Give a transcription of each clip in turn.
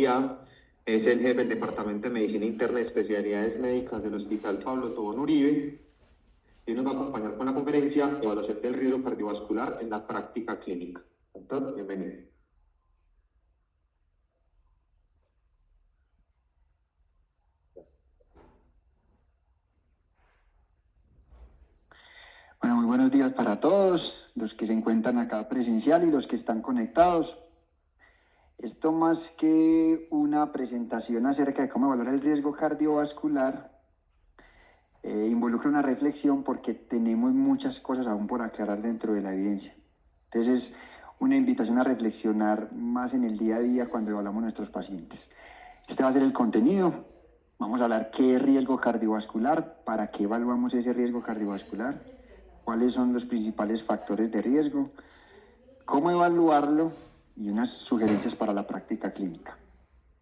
Gaviria, es el jefe del Departamento de Medicina Interna y Especialidades Médicas del Hospital Pablo Tobón Uribe, y nos va a acompañar con la conferencia Evaluación del riesgo cardiovascular en la práctica clínica. Doctor, bienvenido. Bueno, muy buenos días para todos, los que se encuentran acá presencial y los que están conectados. Esto más que una presentación acerca de cómo evaluar el riesgo cardiovascular, involucra una reflexión porque tenemos muchas cosas aún por aclarar dentro de la evidencia. Entonces es una invitación a reflexionar más en el día a día cuando evaluamos a nuestros pacientes. Este va a ser el contenido. Vamos a hablar qué es riesgo cardiovascular, para qué evaluamos ese riesgo cardiovascular, cuáles son los principales factores de riesgo, cómo evaluarlo y unas sugerencias para la práctica clínica.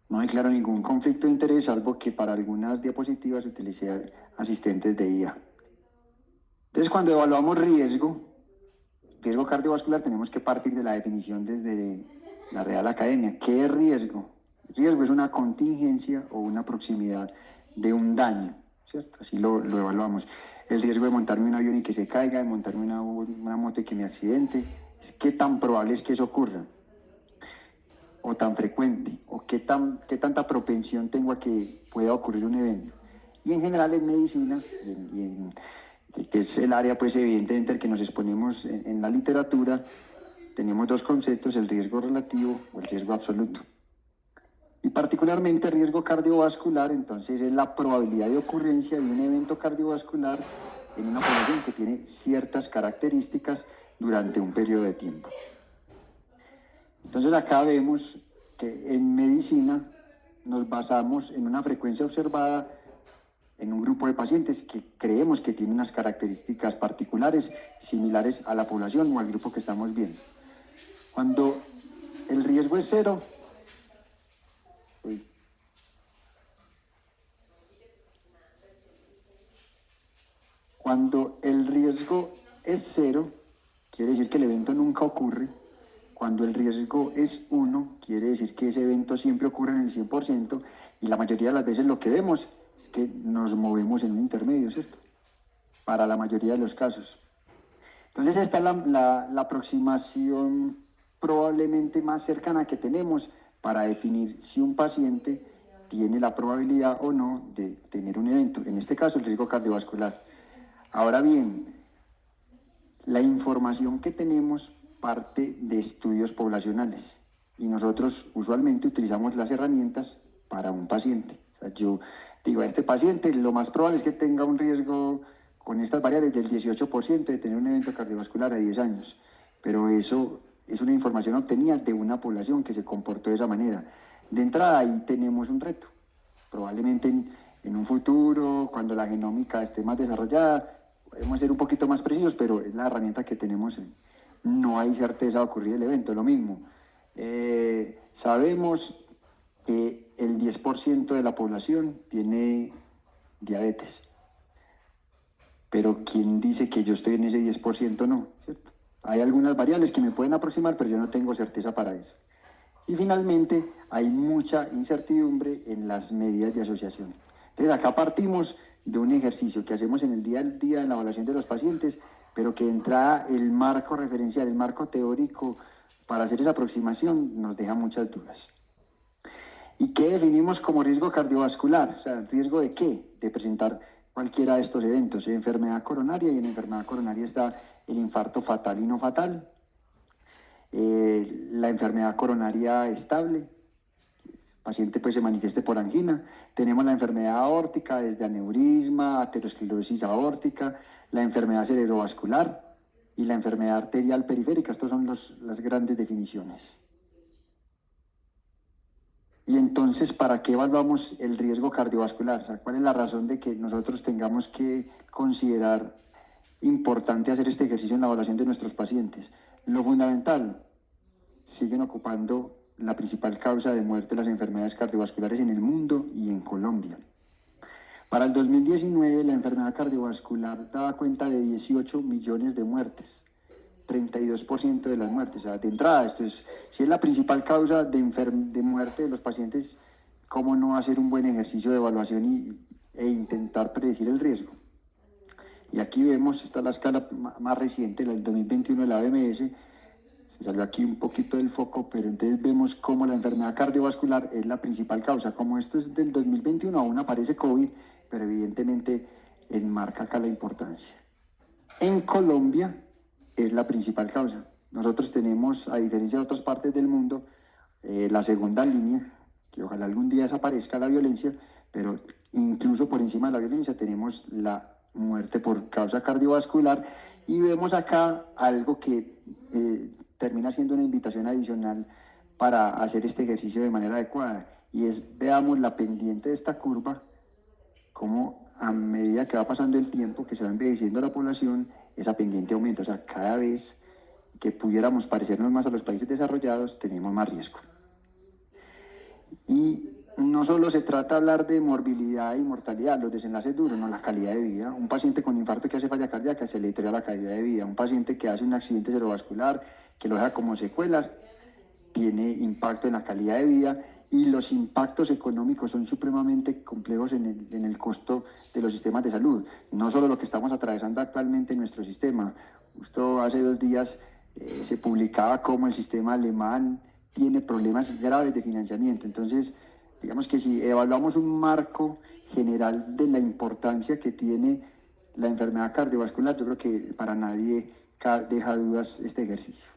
No declaro ningún conflicto de interés, salvo que para algunas diapositivas utilicé asistentes de IA. Entonces, cuando evaluamos riesgo cardiovascular, tenemos que partir de la definición desde la Real Academia. ¿Qué es riesgo? Riesgo es una contingencia o una proximidad de un daño, ¿cierto? Así lo evaluamos. El riesgo de montarme un avión y que se caiga, de montarme una moto y que me accidente, es qué tan probable es que eso ocurra, o tan frecuente, o qué tanta propensión tengo a que pueda ocurrir un evento. Y en general en medicina, que es el área pues evidentemente al que nos exponemos en la literatura, tenemos dos conceptos, el riesgo relativo o el riesgo absoluto. Y particularmente el riesgo cardiovascular, entonces, es la probabilidad de ocurrencia de un evento cardiovascular en una población que tiene ciertas características durante un periodo de tiempo. Entonces acá vemos que en medicina nos basamos en una frecuencia observada en un grupo de pacientes que creemos que tiene unas características particulares similares a la población o al grupo que estamos viendo. Cuando el riesgo es cero, cuando el riesgo es cero, quiere decir que el evento nunca ocurre. Cuando el riesgo es 1, quiere decir que ese evento siempre ocurre en el 100%, y la mayoría de las veces lo que vemos es que nos movemos en un intermedio, ¿cierto? Para la mayoría de los casos. Entonces esta es la aproximación probablemente más cercana que tenemos para definir si un paciente tiene la probabilidad o no de tener un evento, en este caso el riesgo cardiovascular. Ahora bien, la información que tenemos parte de estudios poblacionales y nosotros usualmente utilizamos las herramientas para un paciente. O sea, yo digo a este paciente lo más probable es que tenga un riesgo con estas variables del 18% de tener un evento cardiovascular a 10 años, pero eso es una información obtenida de una población que se comportó de esa manera. De entrada ahí tenemos un reto. Probablemente en un futuro, cuando la genómica esté más desarrollada, podemos ser un poquito más precisos, pero es la herramienta que tenemos. No hay certeza de ocurrir el evento, lo mismo. Sabemos que el 10% de la población tiene diabetes, pero ¿quién dice que yo estoy en ese 10%? No, ¿cierto? Hay algunas variables que me pueden aproximar, pero yo no tengo certeza para eso. Y finalmente, hay mucha incertidumbre en las medidas de asociación. Entonces, acá partimos de un ejercicio que hacemos en el día a día en la evaluación de los pacientes, pero que de entrada el marco referencial, el marco teórico para hacer esa aproximación nos deja muchas dudas. ¿Y qué definimos como riesgo cardiovascular? O sea, ¿riesgo de qué? De presentar cualquiera de estos eventos, enfermedad coronaria, y en enfermedad coronaria está el infarto fatal y no fatal, la enfermedad coronaria estable, el paciente pues se manifieste por angina. Tenemos la enfermedad aórtica, desde aneurisma, aterosclerosis aórtica, la enfermedad cerebrovascular y la enfermedad arterial periférica. Estas son las grandes definiciones. Y entonces, ¿para qué evaluamos el riesgo cardiovascular? O sea, ¿cuál es la razón de que nosotros tengamos que considerar importante hacer este ejercicio en la evaluación de nuestros pacientes? Lo fundamental, siguen ocupando la principal causa de muerte de las enfermedades cardiovasculares en el mundo y en Colombia. Para el 2019, la enfermedad cardiovascular daba cuenta de 18 millones de muertes 32% de las muertes. O sea, de entrada, si es la principal causa de muerte de los pacientes, ¿cómo no hacer un buen ejercicio de evaluación e intentar predecir el riesgo? Y aquí vemos, esta es la escala más reciente, la del 2021 de la OMS, se salió aquí un poquito del foco, pero entonces vemos cómo la enfermedad cardiovascular es la principal causa. Como esto es del 2021, aún aparece COVID, pero evidentemente enmarca acá la importancia. En Colombia es la principal causa. Nosotros tenemos, a diferencia de otras partes del mundo, la segunda línea, que ojalá algún día desaparezca la violencia, pero incluso por encima de la violencia tenemos la muerte por causa cardiovascular, y vemos acá algo que termina siendo una invitación adicional para hacer este ejercicio de manera adecuada, y es, veamos la pendiente de esta curva, cómo a medida que va pasando el tiempo, que se va envejeciendo la población, esa pendiente aumenta. O sea, cada vez que pudiéramos parecernos más a los países desarrollados, tenemos más riesgo. Y no solo se trata de hablar de morbilidad y mortalidad, los desenlaces duros, no, la calidad de vida. Un paciente con infarto que hace falla cardíaca se le deteriora la calidad de vida. Un paciente que hace un accidente cerebrovascular, que lo deja como secuelas, tiene impacto en la calidad de vida, y los impactos económicos son supremamente complejos en el costo de los sistemas de salud. No solo lo que estamos atravesando actualmente en nuestro sistema. Justo hace 2 días se publicaba cómo el sistema alemán tiene problemas graves de financiamiento. Entonces, digamos que si evaluamos un marco general de la importancia que tiene la enfermedad cardiovascular, yo creo que para nadie deja dudas este ejercicio.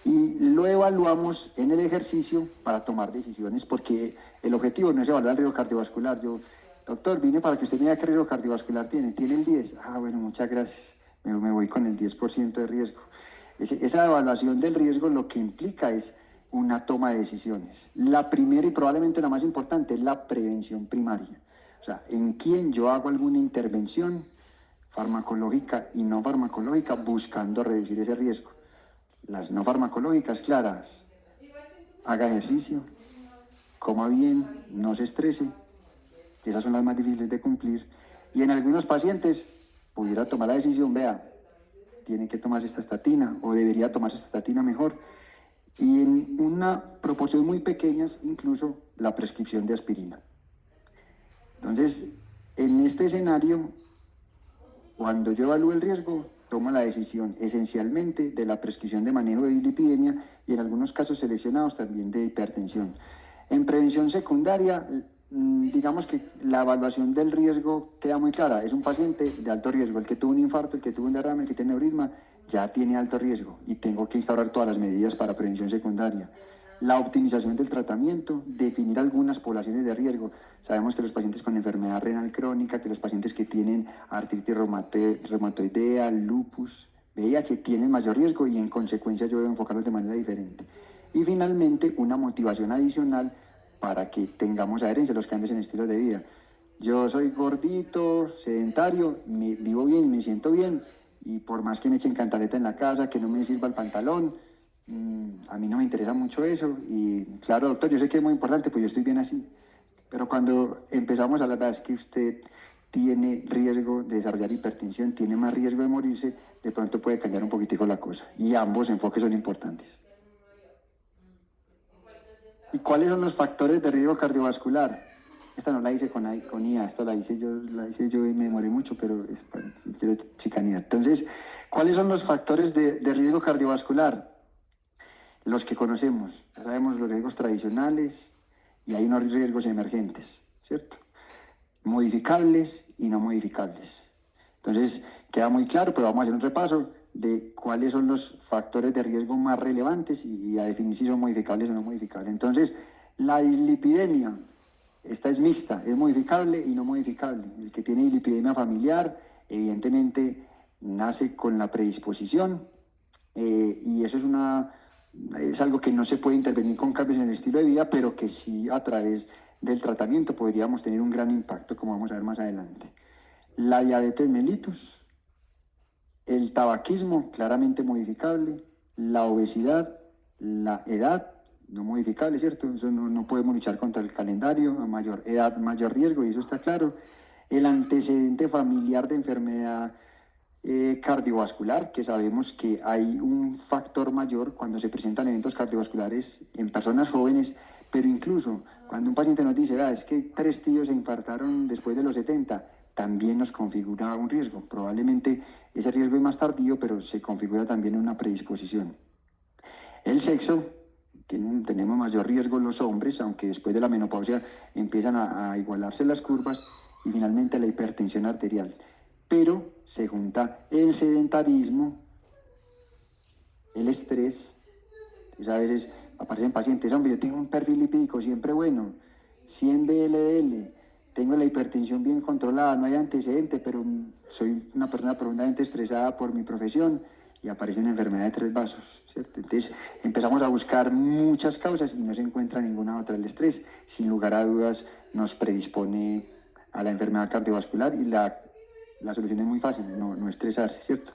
Y lo evaluamos en el ejercicio para tomar decisiones, porque el objetivo no es evaluar el riesgo cardiovascular. Yo, doctor, vine para que usted me diga qué riesgo cardiovascular tiene. ¿Tiene el 10? Ah, bueno, muchas gracias. Me voy con el 10% de riesgo. Esa evaluación del riesgo lo que implica es una toma de decisiones. La primera y probablemente la más importante es la prevención primaria. O sea, en quién yo hago alguna intervención farmacológica y no farmacológica buscando reducir ese riesgo. Las no farmacológicas, claras, haga ejercicio, coma bien, no se estrese, esas son las más difíciles de cumplir. Y en algunos pacientes pudiera tomar la decisión, vea, tiene que tomarse esta estatina o debería tomarse esta estatina mejor. Y en una proporción muy pequeña, incluso la prescripción de aspirina. Entonces, en este escenario, cuando yo evalúo el riesgo, tomo la decisión esencialmente de la prescripción de manejo de dislipidemia y en algunos casos seleccionados también de hipertensión. En prevención secundaria, digamos que la evaluación del riesgo queda muy clara. Es un paciente de alto riesgo. El que tuvo un infarto, el que tuvo un derrame, el que tiene neurisma, ya tiene alto riesgo y tengo que instaurar todas las medidas para prevención secundaria. La optimización del tratamiento, definir algunas poblaciones de riesgo. Sabemos que los pacientes con enfermedad renal crónica, que los pacientes que tienen artritis reumatoidea, lupus, VIH, tienen mayor riesgo y en consecuencia yo debo enfocarlos de manera diferente. Y finalmente, una motivación adicional para que tengamos adherencia a los cambios en estilo de vida. Yo soy gordito, sedentario, vivo bien, me siento bien, y por más que me echen cantaleta en la casa, que no me sirva el pantalón, a mí no me interesa mucho eso. Y claro, doctor, yo sé que es muy importante, pues yo estoy bien así. Pero cuando empezamos a hablar, es que usted tiene riesgo de desarrollar hipertensión, tiene más riesgo de morirse, de pronto puede cambiar un poquitico la cosa. Y ambos enfoques son importantes. ¿Y cuáles son los factores de riesgo cardiovascular? Esta no la hice con IA, esta la hice yo y me demoré mucho, pero quiero chicanear. Entonces, ¿cuáles son los factores de riesgo cardiovascular? Los que conocemos. Sabemos los riesgos tradicionales y hay unos riesgos emergentes, ¿cierto? Modificables y no modificables. Entonces, queda muy claro, pero vamos a hacer un repaso de cuáles son los factores de riesgo más relevantes y a definir si son modificables o no modificables. Entonces, la dislipidemia, esta es mixta, es modificable y no modificable. El que tiene dislipidemia familiar, evidentemente, nace con la predisposición y eso es algo que no se puede intervenir con cambios en el estilo de vida, pero que sí a través del tratamiento podríamos tener un gran impacto, como vamos a ver más adelante. La diabetes mellitus, el tabaquismo, claramente modificable, la obesidad, la edad, no modificable, ¿cierto? Eso no podemos luchar contra el calendario, a mayor edad, mayor riesgo, y eso está claro. El antecedente familiar de enfermedad cardiovascular, que sabemos que hay un factor mayor cuando se presentan eventos cardiovasculares en personas jóvenes, pero incluso cuando un paciente nos dice, es que 3 tíos se infartaron después de los 70, también nos configura un riesgo. Probablemente ese riesgo es más tardío, pero se configura también una predisposición. El sexo, tenemos mayor riesgo los hombres, aunque después de la menopausia empiezan a igualarse las curvas, y finalmente la hipertensión arterial. Pero se junta el sedentarismo, el estrés. Entonces a veces aparecen pacientes, hombre, yo tengo un perfil lipídico siempre bueno, 100 de LDL, tengo la hipertensión bien controlada, no hay antecedente, pero soy una persona profundamente estresada por mi profesión, y aparece una enfermedad de 3 vasos, ¿cierto? Entonces empezamos a buscar muchas causas y no se encuentra ninguna otra. El estrés, sin lugar a dudas, nos predispone a la enfermedad cardiovascular, y la solución es muy fácil, no estresarse, ¿cierto?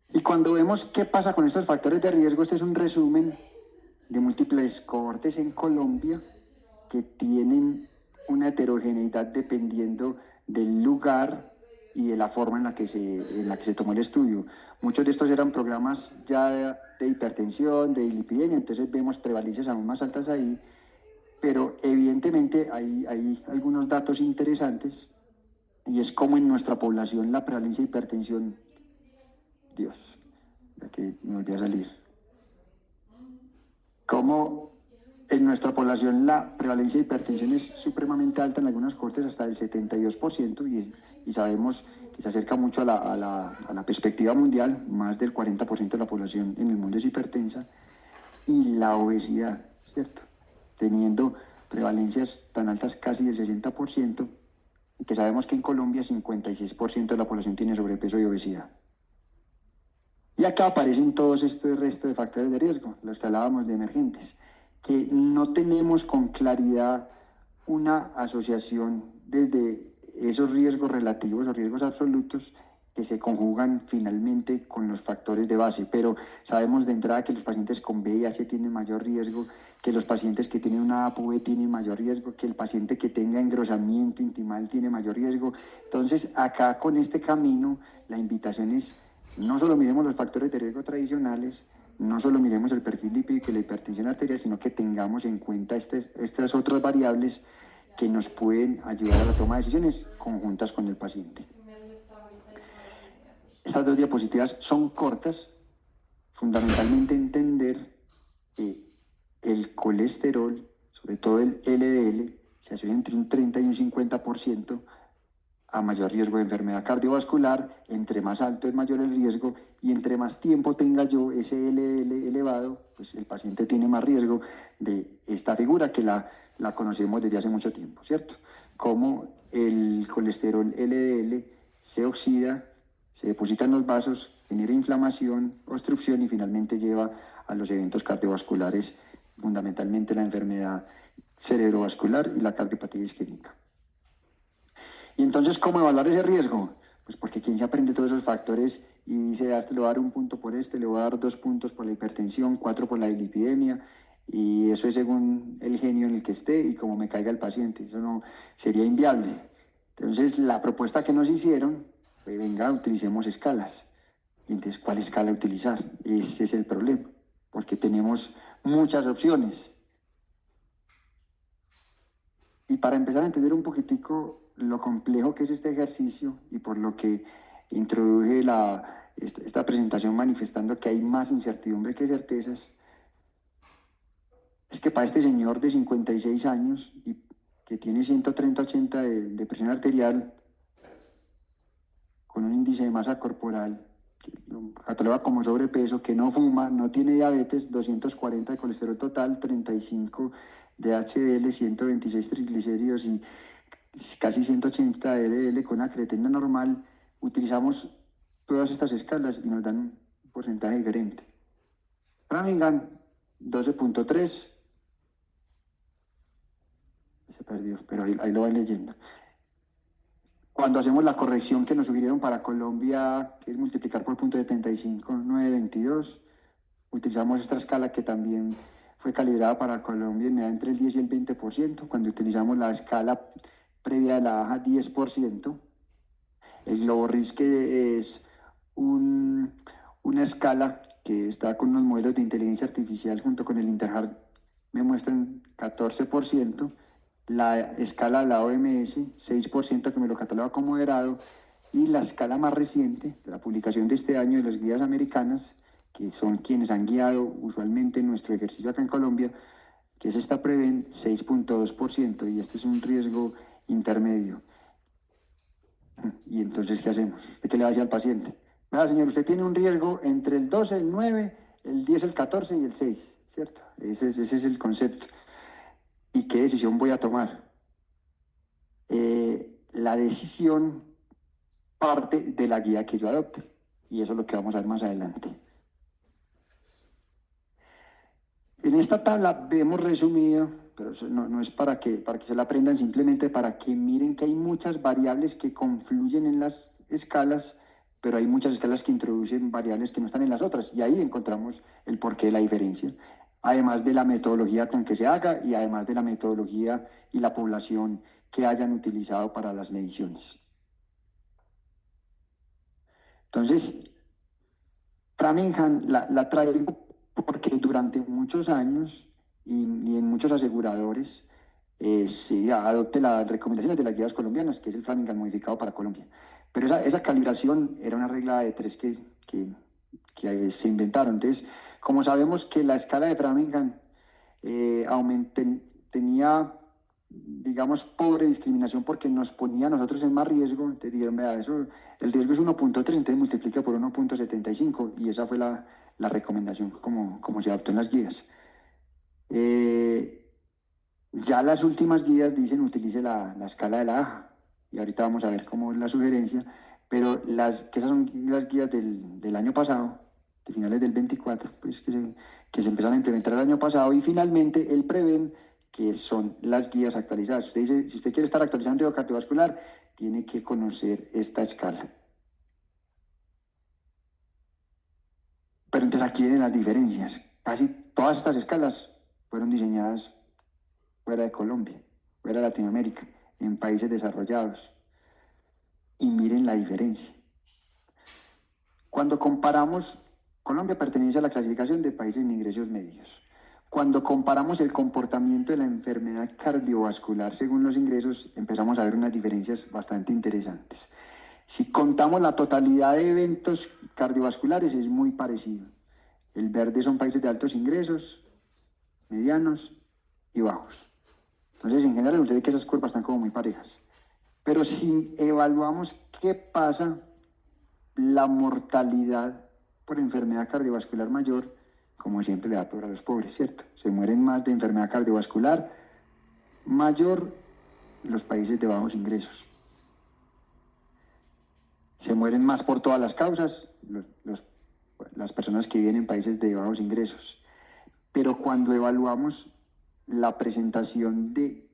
Y cuando vemos qué pasa con estos factores de riesgo, este es un resumen de múltiples cohortes en Colombia que tienen una heterogeneidad dependiendo del lugar y de la forma en la que se tomó el estudio. Muchos de estos eran programas ya de hipertensión, de lipidemia, entonces vemos prevalencias aún más altas ahí, pero evidentemente hay algunos datos interesantes, y es como en nuestra población la prevalencia de hipertensión, Dios, ya que me volví a salir, como en nuestra población la prevalencia de hipertensión es supremamente alta, en algunas cortes hasta el 72%, y sabemos que se acerca mucho a la perspectiva mundial. Más del 40% de la población en el mundo es hipertensa. Y la obesidad, ¿cierto? Teniendo prevalencias tan altas, casi del 60%, que sabemos que en Colombia 56% de la población tiene sobrepeso y obesidad. Y acá aparecen todos estos restos de factores de riesgo, los que hablábamos de emergentes, que no tenemos con claridad una asociación desde esos riesgos relativos o riesgos absolutos que se conjugan finalmente con los factores de base. Pero sabemos de entrada que los pacientes con VIH tienen mayor riesgo, que los pacientes que tienen una APV tienen mayor riesgo, que el paciente que tenga engrosamiento intimal tiene mayor riesgo. Entonces, acá con este camino, la invitación es: no solo miremos los factores de riesgo tradicionales, no solo miremos el perfil lipídico y la hipertensión arterial, sino que tengamos en cuenta estas otras variables que nos pueden ayudar a la toma de decisiones conjuntas con el paciente. Estas 2 diapositivas son cortas, fundamentalmente entender que el colesterol, sobre todo el LDL, se asocia entre un 30 y un 50% a mayor riesgo de enfermedad cardiovascular. Entre más alto es mayor el riesgo, y entre más tiempo tenga yo ese LDL elevado, pues el paciente tiene más riesgo de esta figura que la conocemos desde hace mucho tiempo, ¿cierto? Como el colesterol LDL se oxida, se deposita en los vasos, genera inflamación, obstrucción, y finalmente lleva a los eventos cardiovasculares, fundamentalmente la enfermedad cerebrovascular y la cardiopatía isquémica. Y entonces, ¿cómo evaluar ese riesgo? Pues porque quien se aprende todos esos factores y dice, le voy a dar 1 punto por este, le voy a dar 2 puntos por la hipertensión, 4 por la lipidemia, y eso es según el genio en el que esté y como me caiga el paciente. Eso no sería inviable. Entonces, la propuesta que nos hicieron fue: venga, utilicemos escalas. Y entonces, ¿cuál escala utilizar? Ese es el problema, porque tenemos muchas opciones. Y para empezar a entender un poquitico lo complejo que es este ejercicio, y por lo que introduje esta presentación manifestando que hay más incertidumbre que certezas, es que para este señor de 56 años y que tiene 130/80 de presión arterial, con un índice de masa corporal que lo cataloga como sobrepeso, que no fuma, no tiene diabetes, 240 de colesterol total, 35 de HDL, 126 triglicéridos y casi 180 de LDL con una creatinina normal, utilizamos todas estas escalas y nos dan un porcentaje diferente. Framingham, 12.3, se perdió, pero ahí lo van leyendo. Cuando hacemos la corrección que nos sugirieron para Colombia, que es multiplicar por 0.75, utilizamos esta escala que también fue calibrada para Colombia, y me da entre el 10 y el 20%. Cuando utilizamos la escala previa de la baja, 10%. El globo RIS, que es una escala que está con unos modelos de inteligencia artificial junto con el Interhard, me muestran 14%. La escala de la OMS, 6%, que me lo cataloga como moderado. Y la escala más reciente, de la publicación de este año de las guías americanas, que son quienes han guiado usualmente nuestro ejercicio acá en Colombia, que es esta Preven, 6.2%, y este es un riesgo intermedio. Y entonces, ¿qué hacemos? ¿Usted qué le va a decir al paciente? Vea, señor, usted tiene un riesgo entre el 12, el 9, el 10, el 14 y el 6, ¿cierto? Ese es el concepto. ¿Y qué decisión voy a tomar? La decisión parte de la guía que yo adopte, y eso es lo que vamos a ver más adelante. En esta tabla vemos resumido, pero eso no es para que se la aprendan, simplemente para que miren que hay muchas variables que confluyen en las escalas, pero hay muchas escalas que introducen variables que no están en las otras, y ahí encontramos el porqué de la diferencia, además de la metodología con que se haga y además de la metodología y la población que hayan utilizado para las mediciones. Entonces, Framingham la traigo porque durante muchos años y en muchos aseguradores se adopte las recomendaciones de las guías colombianas, que es el Framingham modificado para Colombia. Pero esa calibración era una regla de tres que se inventaron. Entonces, como sabemos que la escala de Framingham tenía, digamos, pobre discriminación porque nos ponía a nosotros en más riesgo, entonces dijeron, vea, eso, el riesgo es 1.3, entonces multiplica por 1.75, y esa fue la recomendación como se adoptó en las guías. Ya las últimas guías dicen utilice la escala de la AJA, y ahorita vamos a ver cómo es la sugerencia, pero que esas son las guías del año pasado, de finales del 24, pues que se empezaron a implementar el año pasado, y finalmente el Preven, que son las guías actualizadas. Usted dice, si usted quiere estar actualizando en riesgo cardiovascular, tiene que conocer esta escala. Pero entonces aquí vienen las diferencias. Casi todas estas escalas fueron diseñadas fuera de Colombia, fuera de Latinoamérica, en países desarrollados. Y miren la diferencia. Cuando comparamos, Colombia pertenece a la clasificación de países en ingresos medios. Cuando comparamos el comportamiento de la enfermedad cardiovascular según los ingresos, empezamos a ver unas diferencias bastante interesantes. Si contamos la totalidad de eventos cardiovasculares, es muy parecido. El verde son países de altos ingresos, medianos y bajos. Entonces, en general, usted ve que esas curvas están como muy parejas. Pero si evaluamos qué pasa, la mortalidad por enfermedad cardiovascular mayor, como siempre le da peor a los pobres, ¿cierto? Se mueren más de enfermedad cardiovascular mayor los países de bajos ingresos. Se mueren más por todas las causas las personas que viven en países de bajos ingresos. Pero cuando evaluamos la presentación de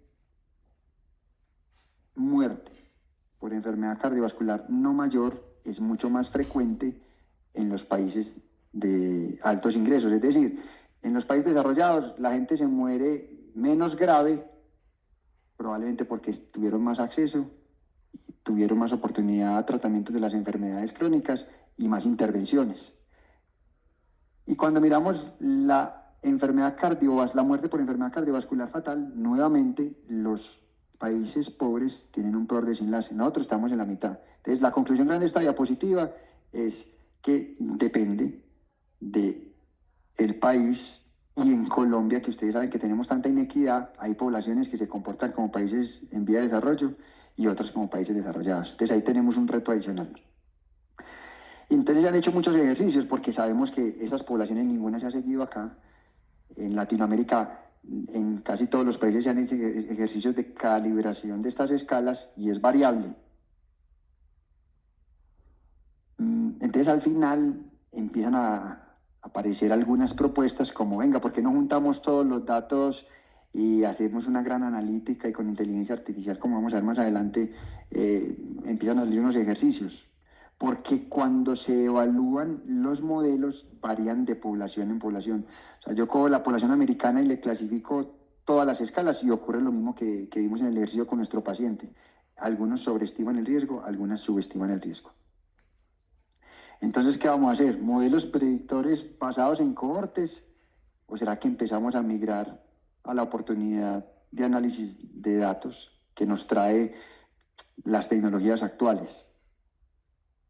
muerte por enfermedad cardiovascular no mayor, es mucho más frecuente en los países de altos ingresos. Es decir, en los países desarrollados la gente se muere menos grave, probablemente porque tuvieron más acceso, tuvieron más oportunidad a tratamientos de las enfermedades crónicas y más intervenciones. Y cuando miramos la muerte por enfermedad cardiovascular fatal, nuevamente los países pobres tienen un peor desenlace. Nosotros estamos en la mitad. Entonces, la conclusión grande de esta diapositiva es que depende del país, y en Colombia, que ustedes saben que tenemos tanta inequidad, hay poblaciones que se comportan como países en vía de desarrollo y otras como países desarrollados. Entonces, ahí tenemos un reto adicional. Entonces, se han hecho muchos ejercicios porque sabemos que esas poblaciones ninguna se ha seguido acá. En Latinoamérica, en casi todos los países se han hecho ejercicios de calibración de estas escalas y es variable. Entonces, al final empiezan a aparecer algunas propuestas como, venga, ¿por qué no juntamos todos los datos y hacemos una gran analítica, y con inteligencia artificial, como vamos a ver más adelante, empiezan a salir unos ejercicios? Porque cuando se evalúan los modelos varían de población en población. O sea, yo cojo la población americana y le clasifico todas las escalas y ocurre lo mismo que vimos en el ejercicio con nuestro paciente. Algunos sobreestiman el riesgo, algunas subestiman el riesgo. Entonces, ¿qué vamos a hacer? ¿Modelos predictores basados en cohortes? ¿O será que empezamos a migrar a la oportunidad de análisis de datos que nos trae las tecnologías actuales?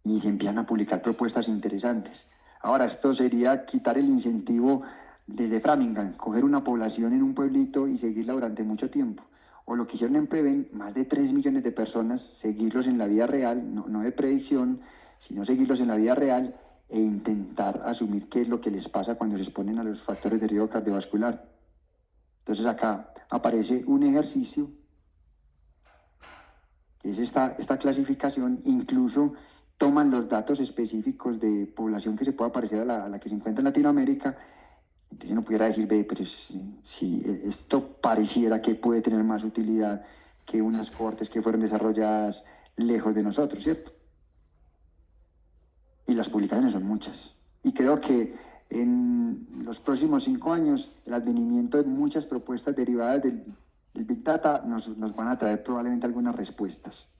Y se empiezan a publicar propuestas interesantes. Ahora, esto sería quitar el incentivo desde Framingham, coger una población en un pueblito y seguirla durante mucho tiempo. O lo que hicieron en Preven, más de 3 millones de personas, seguirlos en la vida real, no de predicción, sino seguirlos en la vida real e intentar asumir qué es lo que les pasa cuando se exponen a los factores de riesgo cardiovascular. Entonces acá aparece un ejercicio, que es esta clasificación, incluso toman los datos específicos de población que se pueda parecer a la que se encuentra en Latinoamérica. Entonces uno pudiera decir, ve, pero si esto pareciera que puede tener más utilidad que unas cohortes que fueron desarrolladas lejos de nosotros, ¿cierto? Y las publicaciones son muchas. Y creo que en los próximos 5 años el advenimiento de muchas propuestas derivadas del Big Data nos van a traer probablemente algunas respuestas.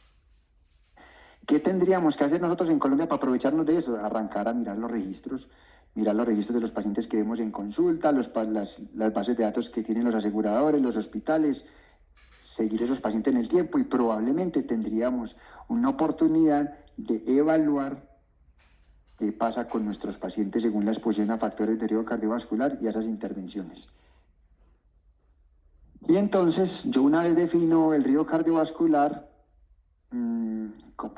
¿Qué tendríamos que hacer nosotros en Colombia para aprovecharnos de eso? Arrancar a mirar los registros de los pacientes que vemos en consulta, las bases de datos que tienen los aseguradores, los hospitales, seguir esos pacientes en el tiempo y probablemente tendríamos una oportunidad de evaluar qué pasa con nuestros pacientes según la exposición a factores de riesgo cardiovascular y a esas intervenciones. Y entonces, yo una vez defino el riesgo cardiovascular,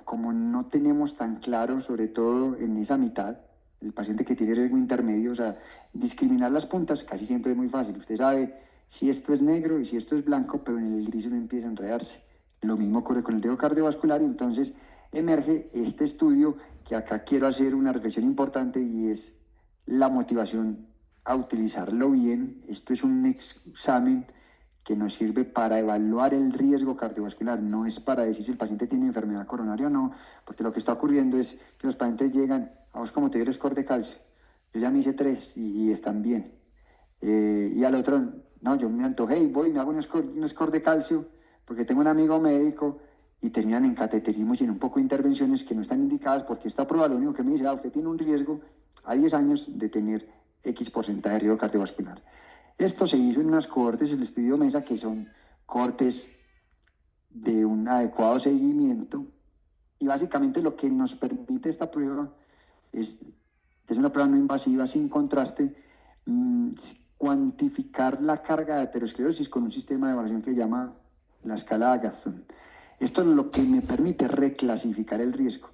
como no tenemos tan claro, sobre todo en esa mitad, el paciente que tiene riesgo intermedio, o sea, discriminar las puntas casi siempre es muy fácil. Usted sabe si esto es negro y si esto es blanco, pero en el gris uno empieza a enredarse. Lo mismo ocurre con el riesgo cardiovascular y entonces emerge este estudio que acá quiero hacer una reflexión importante y es la motivación a utilizarlo bien. Esto es un examen que nos sirve para evaluar el riesgo cardiovascular, no es para decir si el paciente tiene enfermedad coronaria o no, porque lo que está ocurriendo es que los pacientes llegan, a vos como te dio el score de calcio, yo ya me hice 3 y están bien, y al otro, no, yo me antojé y voy y me hago un score de calcio, porque tengo un amigo médico y terminan en cateterismo y en un poco de intervenciones que no están indicadas, porque esta prueba lo único que me dice, usted tiene un riesgo a 10 años de tener X porcentaje de riesgo cardiovascular. Esto se hizo en unas cohortes, el estudio MESA, que son cohortes de un adecuado seguimiento, y básicamente lo que nos permite esta prueba es una prueba no invasiva, sin contraste, cuantificar la carga de aterosclerosis con un sistema de evaluación que llama la escala Agatston. Esto es lo que me permite reclasificar el riesgo,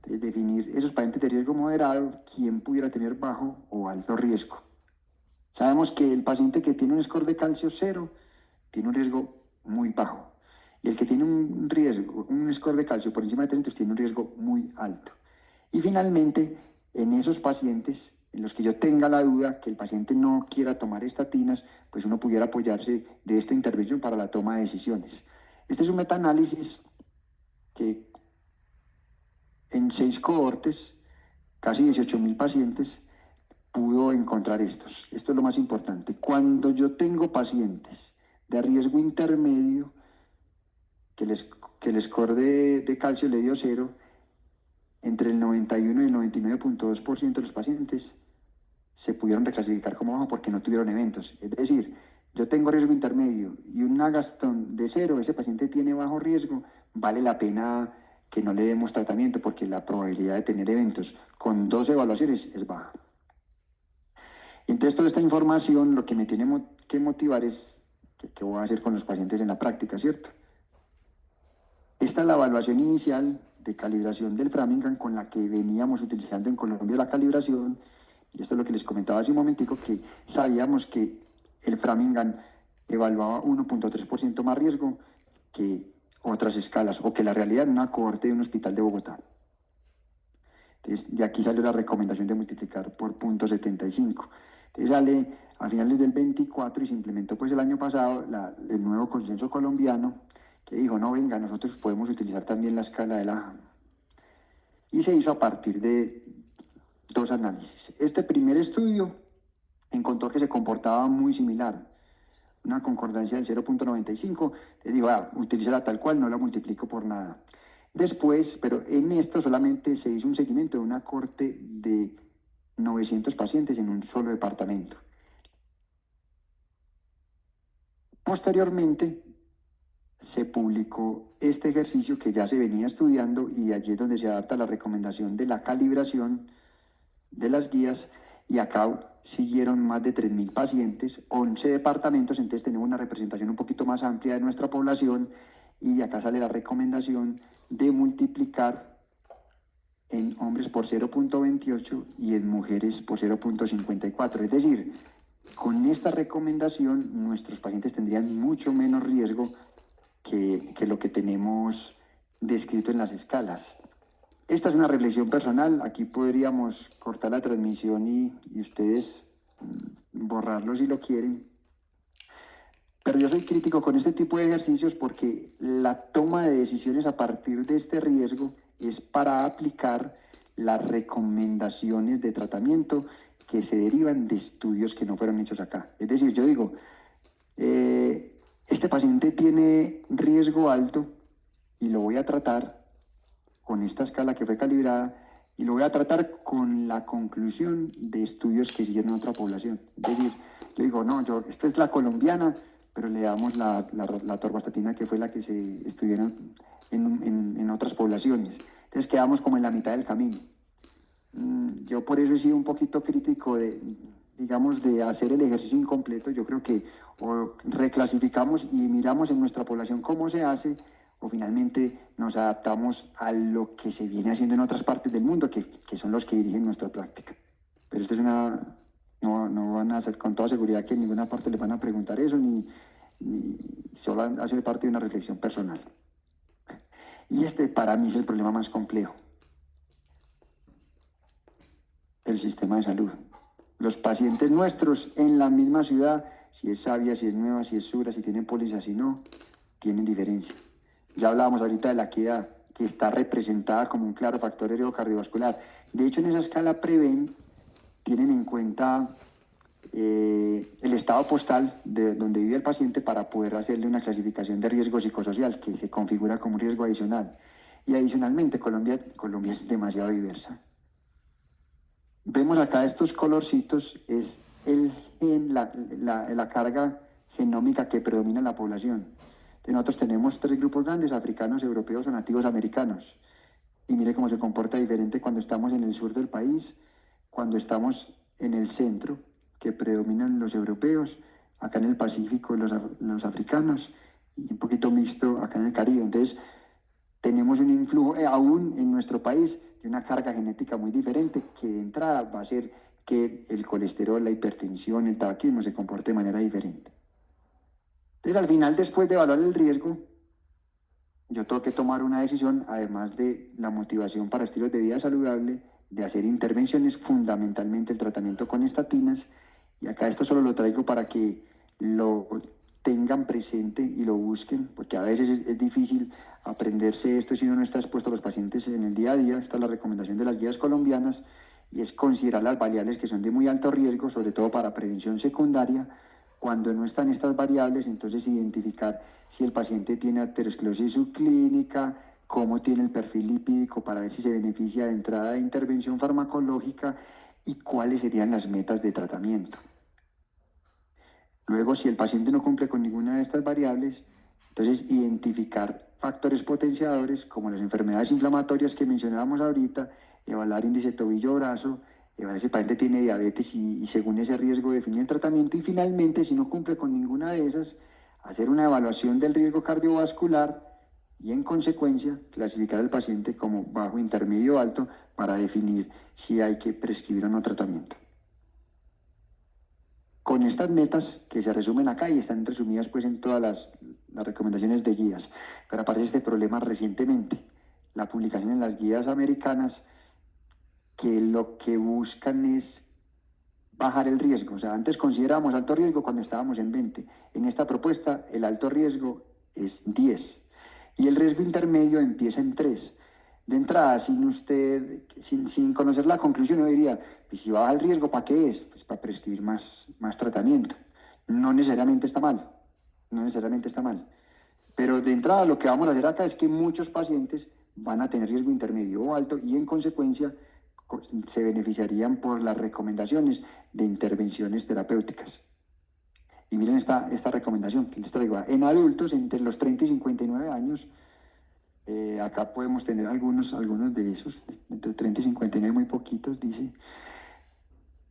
definir esos pacientes de riesgo moderado, quién pudiera tener bajo o alto riesgo. Sabemos que el paciente que tiene un score de calcio 0 tiene un riesgo muy bajo. Y el que tiene un score de calcio por encima de 300 tiene un riesgo muy alto. Y finalmente, en esos pacientes en los que yo tenga la duda que el paciente no quiera tomar estatinas, pues uno pudiera apoyarse de esta intervención para la toma de decisiones. Este es un metaanálisis que en 6 cohortes, casi 18.000 pacientes, pudo encontrar estos. Esto es lo más importante. Cuando yo tengo pacientes de riesgo intermedio, que el score de calcio le dio 0, entre el 91 y el 99.2% de los pacientes se pudieron reclasificar como bajo porque no tuvieron eventos. Es decir, yo tengo riesgo intermedio y un Agatston de 0, ese paciente tiene bajo riesgo, vale la pena que no le demos tratamiento porque la probabilidad de tener eventos con 2 evaluaciones es baja. Y entonces toda esta información lo que me tiene que motivar es qué voy a hacer con los pacientes en la práctica, ¿cierto? Esta es la evaluación inicial de calibración del Framingham con la que veníamos utilizando en Colombia la calibración, y esto es lo que les comentaba hace un momentico, que sabíamos que el Framingham evaluaba 1.3% más riesgo que otras escalas, o que la realidad en una cohorte de un hospital de Bogotá. Entonces, de aquí salió la recomendación de multiplicar por 0.75. Entonces sale a finales del 24 y se implementó pues el año pasado el nuevo consenso colombiano que dijo, no, venga, nosotros podemos utilizar también la escala de la... Y se hizo a partir de 2 análisis. Este primer estudio encontró que se comportaba muy similar. una concordancia del 0.95, te digo, utilízala tal cual, no la multiplico por nada. Después, pero en esto solamente se hizo un seguimiento de una corte de 900 pacientes en un solo departamento. Posteriormente, se publicó este ejercicio que ya se venía estudiando y allí es donde se adapta la recomendación de la calibración de las guías y acá siguieron más de 3.000 pacientes, 11 departamentos, entonces tenemos una representación un poquito más amplia de nuestra población y de acá sale la recomendación de multiplicar en hombres por 0.28 y en mujeres por 0.54. Es decir, con esta recomendación nuestros pacientes tendrían mucho menos riesgo que lo que tenemos descrito en las escalas. Esta es una reflexión personal, aquí podríamos cortar la transmisión y ustedes borrarlo si lo quieren. Pero yo soy crítico con este tipo de ejercicios porque la toma de decisiones a partir de este riesgo es para aplicar las recomendaciones de tratamiento que se derivan de estudios que no fueron hechos acá. Es decir, yo digo, este paciente tiene riesgo alto y lo voy a tratar con esta escala que fue calibrada y lo voy a tratar con la conclusión de estudios que hicieron en otra población. Es decir, yo digo, no, esta es la colombiana, pero le damos la atorvastatina que fue la que se estudió en otras poblaciones. Entonces quedamos como en la mitad del camino. Yo por eso he sido un poquito crítico de hacer el ejercicio incompleto. Yo creo que o reclasificamos y miramos en nuestra población cómo se hace, o finalmente nos adaptamos a lo que se viene haciendo en otras partes del mundo, que son los que dirigen nuestra práctica. Pero esto es no van a hacer con toda seguridad que en ninguna parte les van a preguntar eso, ni solo hace parte de una reflexión personal. Y este para mí es el problema más complejo. El sistema de salud. Los pacientes nuestros en la misma ciudad, si es Sabia, si es Nueva, si es Sura, si tienen póliza, si no, tienen diferencia. Ya hablábamos ahorita de la equidad, que está representada como un claro factor de riesgo cardiovascular. De hecho, en esa escala PREVEN tienen en cuenta el estado postal de donde vive el paciente para poder hacerle una clasificación de riesgo psicosocial que se configura como un riesgo adicional. Y adicionalmente, Colombia es demasiado diversa. Vemos acá estos colorcitos, es la carga genómica que predomina en la población. Nosotros tenemos 3 grupos grandes, africanos, europeos o nativos americanos. Y mire cómo se comporta diferente cuando estamos en el sur del país, cuando estamos en el centro, que predominan los europeos, acá en el Pacífico los africanos, y un poquito mixto acá en el Caribe. Entonces, tenemos un influjo aún en nuestro país de una carga genética muy diferente, que de entrada va a hacer que el colesterol, la hipertensión, el tabaquismo se comporte de manera diferente. Entonces, al final, después de evaluar el riesgo, yo tengo que tomar una decisión, además de la motivación para estilos de vida saludable, de hacer intervenciones, fundamentalmente el tratamiento con estatinas, y acá esto solo lo traigo para que lo tengan presente y lo busquen, porque a veces es difícil aprenderse esto si uno no está expuesto a los pacientes en el día a día. Esta es la recomendación de las guías colombianas, y es considerar las variables que son de muy alto riesgo, sobre todo para prevención secundaria. Cuando no están estas variables, entonces identificar si el paciente tiene aterosclerosis subclínica, cómo tiene el perfil lipídico para ver si se beneficia de entrada de intervención farmacológica y cuáles serían las metas de tratamiento. Luego, si el paciente no cumple con ninguna de estas variables, entonces identificar factores potenciadores como las enfermedades inflamatorias que mencionábamos ahorita, evaluar índice tobillo-brazo, evaluar si el paciente tiene diabetes y según ese riesgo definir el tratamiento, y finalmente, si no cumple con ninguna de esas, hacer una evaluación del riesgo cardiovascular y en consecuencia clasificar al paciente como bajo, intermedio o alto para definir si hay que prescribir o no tratamiento. Con estas metas que se resumen acá y están resumidas pues en todas las recomendaciones de guías, pero aparece este problema recientemente, la publicación en las guías americanas, que lo que buscan es bajar el riesgo. O sea, antes considerábamos alto riesgo cuando estábamos en 20. En esta propuesta el alto riesgo es 10 y el riesgo intermedio empieza en 3. De entrada, sin conocer la conclusión, yo diría, pues si baja el riesgo, ¿para qué es? Pues para prescribir más tratamiento. no necesariamente está mal, no necesariamente está mal. Pero de entrada lo que vamos a hacer acá es que muchos pacientes van a tener riesgo intermedio o alto y en consecuencia se beneficiarían por las recomendaciones de intervenciones terapéuticas. Y miren esta recomendación que les traigo. En adultos entre los 30 y 59 años, acá podemos tener algunos de esos, entre 30 y 59 muy poquitos, dice,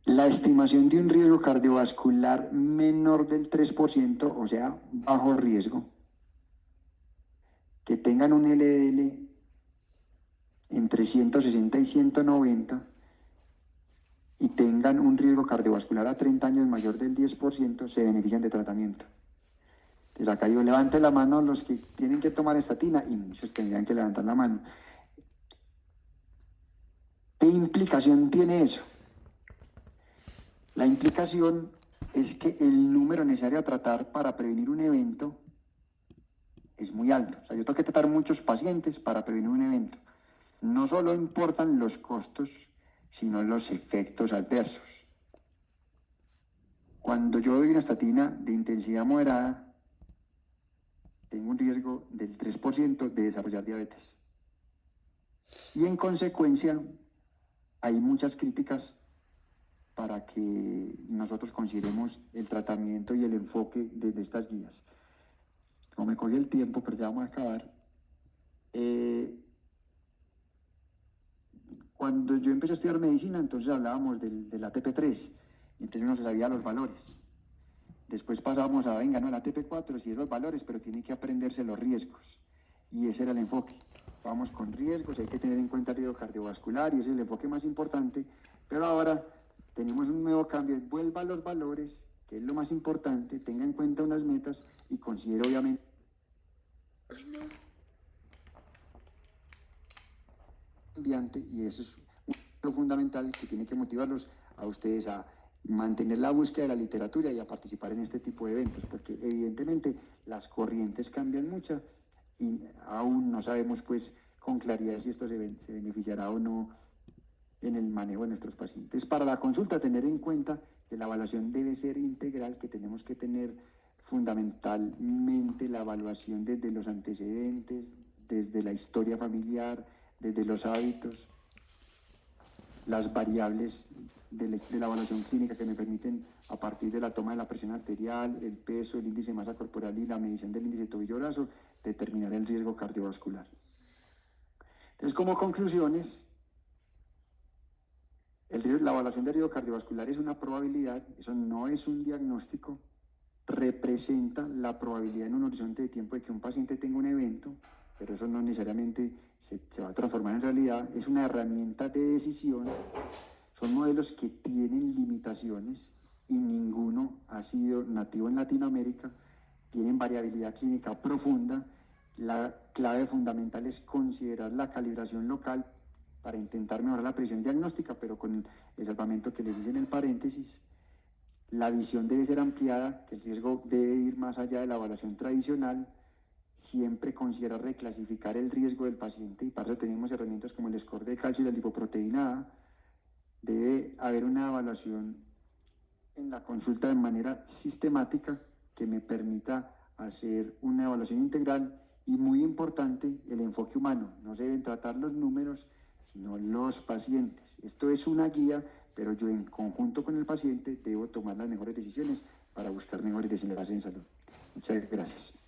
la estimación de un riesgo cardiovascular menor del 3%, o sea, bajo riesgo, que tengan un LDL entre 160 y 190 y tengan un riesgo cardiovascular a 30 años mayor del 10%, se benefician de tratamiento. Entonces acá yo levante la mano los que tienen que tomar estatina y muchos tendrían que levantar la mano. ¿Qué implicación tiene eso? La implicación es que el número necesario a tratar para prevenir un evento es muy alto. O sea, yo tengo que tratar muchos pacientes para prevenir un evento. No solo importan los costos, sino los efectos adversos. Cuando yo doy una estatina de intensidad moderada, tengo un riesgo del 3% de desarrollar diabetes. Y en consecuencia, hay muchas críticas para que nosotros consideremos el tratamiento y el enfoque de estas guías. Como me cogí el tiempo, pero ya vamos a acabar. Cuando yo empecé a estudiar medicina, entonces hablábamos del ATP3, y entonces uno se sabía los valores. Después pasamos a, venga, no, el ATP4, sí es los valores, pero tiene que aprenderse los riesgos. Y ese era el enfoque. Vamos con riesgos, hay que tener en cuenta el riesgo cardiovascular, y ese es el enfoque más importante. Pero ahora tenemos un nuevo cambio, vuelva a los valores, que es lo más importante, tenga en cuenta unas metas y considere obviamente... Y eso es lo fundamental que tiene que motivarlos a ustedes a mantener la búsqueda de la literatura y a participar en este tipo de eventos, porque evidentemente las corrientes cambian mucho y aún no sabemos pues con claridad si esto se beneficiará o no en el manejo de nuestros pacientes. Para la consulta, tener en cuenta que la evaluación debe ser integral, que tenemos que tener fundamentalmente la evaluación desde los antecedentes, desde la historia familiar, desde los hábitos, las variables de la evaluación clínica que me permiten, a partir de la toma de la presión arterial, el peso, el índice de masa corporal y la medición del índice de tobillo-brazo, determinar el riesgo cardiovascular. Entonces, como conclusiones, la evaluación de riesgo cardiovascular es una probabilidad, eso no es un diagnóstico, representa la probabilidad en un horizonte de tiempo de que un paciente tenga un evento, pero eso no necesariamente se va a transformar en realidad, es una herramienta de decisión, son modelos que tienen limitaciones y ninguno ha sido nativo en Latinoamérica, tienen variabilidad clínica profunda, la clave fundamental es considerar la calibración local para intentar mejorar la precisión diagnóstica, pero con el salvamento que les hice en el paréntesis. La visión debe ser ampliada, que el riesgo debe ir más allá de la evaluación tradicional, siempre considera reclasificar el riesgo del paciente y para eso tenemos herramientas como el score de calcio y la lipoproteína A. Debe haber una evaluación en la consulta de manera sistemática que me permita hacer una evaluación integral y muy importante el enfoque humano. No se deben tratar los números, sino los pacientes. Esto es una guía, pero yo en conjunto con el paciente debo tomar las mejores decisiones para buscar mejores desenlaces en salud. Muchas gracias.